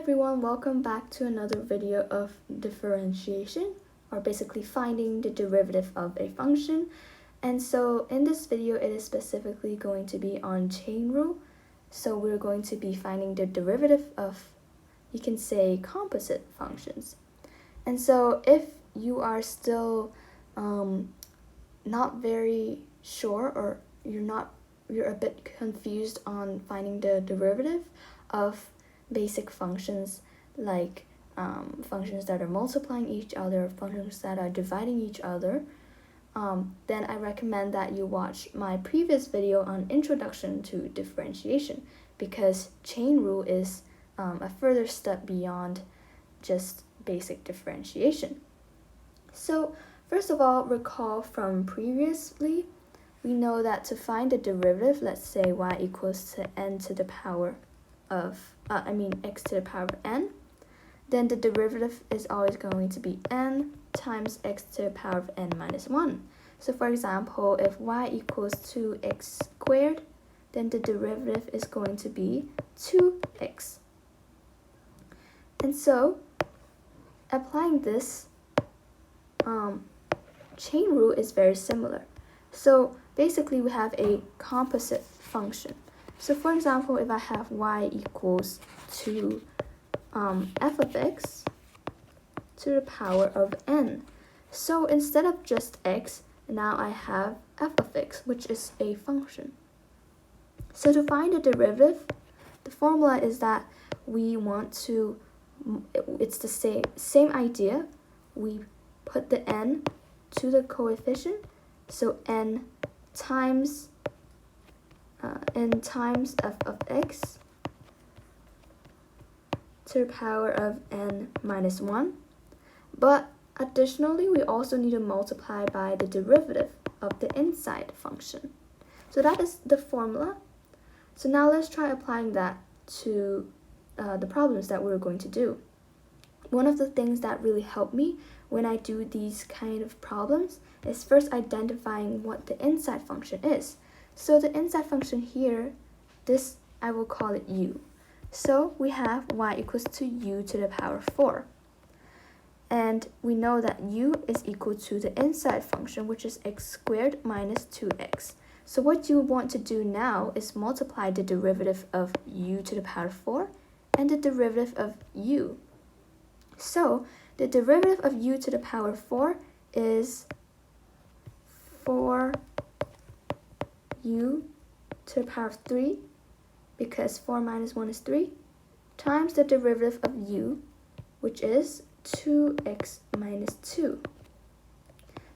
everyone, welcome back to another video of differentiation, or basically finding the derivative of a function. And so in this video it is specifically going to be on chain rule. So we're going to be finding the derivative of, you can say, composite functions. And so if you are still not very sure, or you're a bit confused on finding the derivative of basic functions, like functions that are multiplying each other, functions that are dividing each other, then I recommend that you watch my previous video on introduction to differentiation, because chain rule is a further step beyond just basic differentiation. So first of all, recall from previously, we know that to find the derivative, let's say y equals to n to the power of x to the power of n, then the derivative is always going to be n times x to the power of n minus 1. So for example, if y equals 2x squared, then the derivative is going to be 2x. And so applying this chain rule is very similar. So basically we have a composite function. So for example, if I have y equals to f of x to the power of n. So instead of just x, now I have f of x, which is a function. So to find the derivative, the formula is that we want to, it's the same idea. We put the n to the coefficient, so n times f of x to the power of n minus 1. But additionally, we also need to multiply by the derivative of the inside function. So that is the formula. So now let's try applying that to the problems that we're going to do. One of the things that really help me when I do these kind of problems is first identifying what the inside function is. So the inside function here, this I will call it u. So we have y equals to u to the power 4. And we know that u is equal to the inside function, which is x squared minus 2x. So what you want to do now is multiply the derivative of u to the power 4 and the derivative of u. So the derivative of u to the power 4 is 4u to the power of 3, because 4 minus 1 is 3, times the derivative of u, which is 2x minus 2.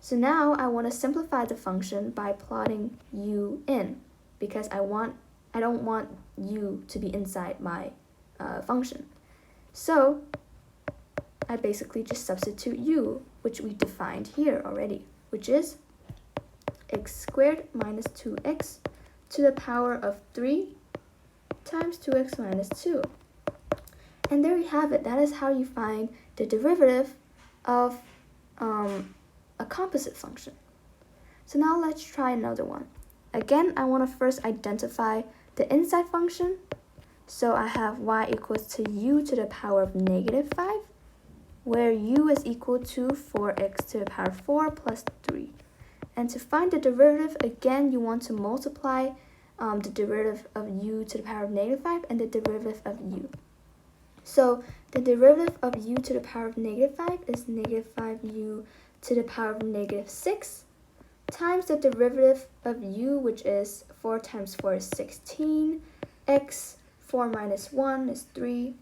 So now I want to simplify the function by plotting u in, because I don't want u to be inside my function. So I basically just substitute u, which we defined here already, which is x squared minus 2x to the power of 3 times 2x minus 2. And there you have it. That is how you find the derivative of a composite function. So now let's try another one. Again, I want to first identify the inside function. So I have y equals to u to the power of negative 5, where u is equal to 4x to the power 4 plus 3. And to find the derivative, again, you want to multiply the derivative of u to the power of negative 5 and the derivative of u. So the derivative of u to the power of negative 5 is negative 5u to the power of negative 6 times the derivative of u, which is 4 times 4 is 16, x, 4 minus 1 is 3,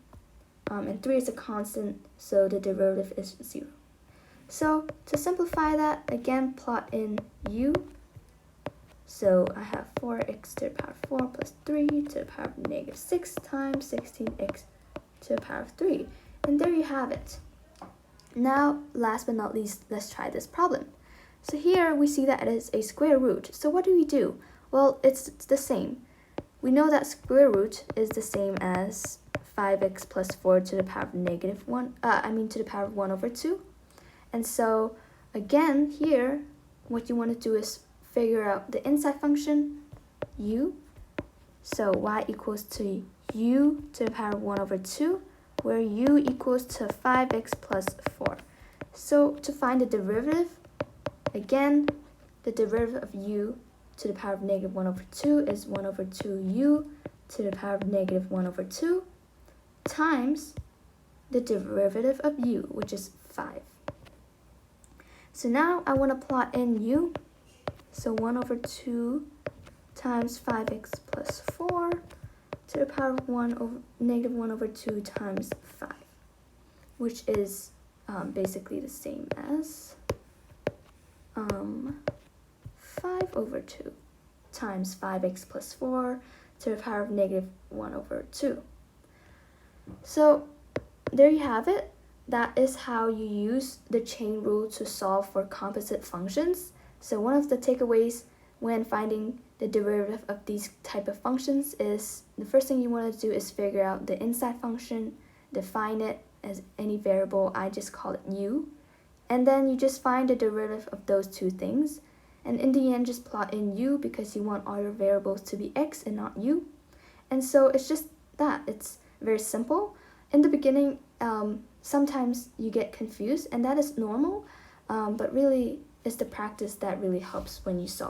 and 3 is a constant, so the derivative is 0. So to simplify that, again, plot in u. So I have 4x to the power of 4 plus 3 to the power of negative 6 times 16x to the power of 3. And there you have it. Now, last but not least, let's try this problem. So here we see that it is a square root. So what do we do? Well, it's the same. We know that square root is the same as 5x plus 4 to the power of negative 1, to the power of 1 over 2. And so again, here, what you want to do is figure out the inside function, u. So y equals to u to the power of 1 over 2 where u equals to 5x plus 4. So to find the derivative, again, the derivative of u to the power of negative 1 over 2 is 1 over 2u to the power of negative 1 over 2 times the derivative of u, which is 5. So now I want to plot in u. So 1 over 2 times 5x plus 4 to the power of negative 1 over 2 times 5, which is basically the same as 5 over 2 times 5x plus 4 to the power of negative 1 over 2. So there you have it. That is how you use the chain rule to solve for composite functions. So one of the takeaways when finding the derivative of these type of functions is the first thing you want to do is figure out the inside function, define it as any variable, I just call it u, and then you just find the derivative of those two things, and in the end just plot in u because you want all your variables to be x and not u. And so it's just that, it's very simple. In the beginning, sometimes you get confused, and that is normal, but really it's the practice that really helps when you solve.